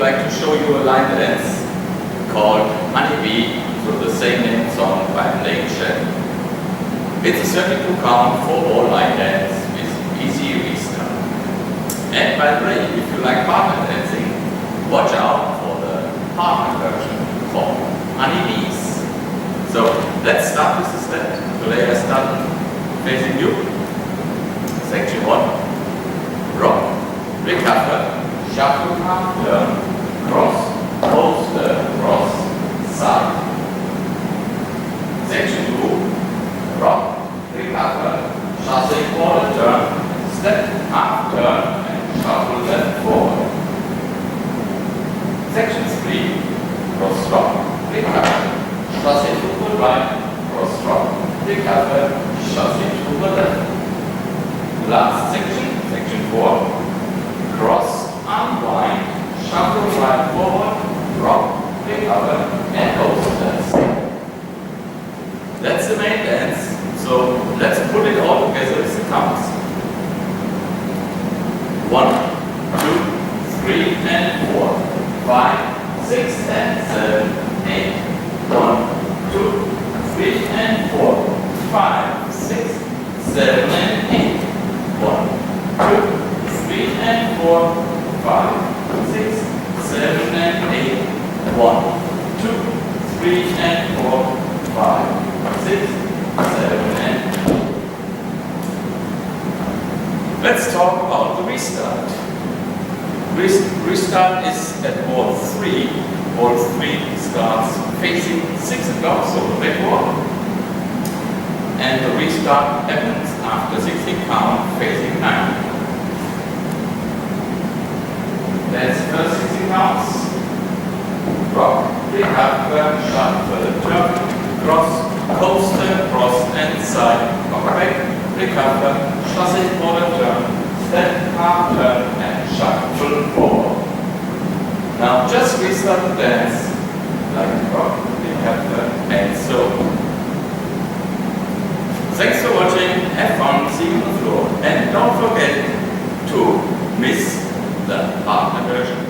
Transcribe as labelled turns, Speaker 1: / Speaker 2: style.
Speaker 1: like to show you a line dance called Honeybee, so the same name song by Shelton. It's a 32 count 4/4 line dance with easy restart. And by the way, if you like partner dancing, watch out for the partner version called Honeybees. So let's start with the step. Today I start facing you. Section 1. Rock, recover, shuffle, turn, cross, coaster, cross, side. Section 2. Rock, recover, chasse, quarter turn, step, half turn, and shuffle left forward. Section 3. Cross rock, recover, chasse to the right, cross rock, recover, chasse to the left. Last section, section 4. Cross, unwind, shuffle right forward, rock, recover, and coaster. That's the main dance. So let's put it all together as it counts. 1, 2, 3, and 4, 5, 6, and 7, 8. 1, 2, 3, and 4, 5, 6, 7, and 8. 1, 2, 3, and 4, 5, 6, 7, and 8. 1, 2, 3, and 4, 5, 6, 7, and 8. Let's talk about the restart. Restart is at ball 3. Ball 3 starts facing 6 o'clock, so the backward. And the restart happens after 60 count facing 9. That's the first 60 counts. Rock, recover, shuffle, turn, cross, coaster, cross, and side. Rock back, recover, chasse, quarter turn, step, half turn, and shuffle forward. Now just restart the dance like rock, recover, and so. Thanks for watching, have fun, see you on the floor, and don't forget to miss the partner version.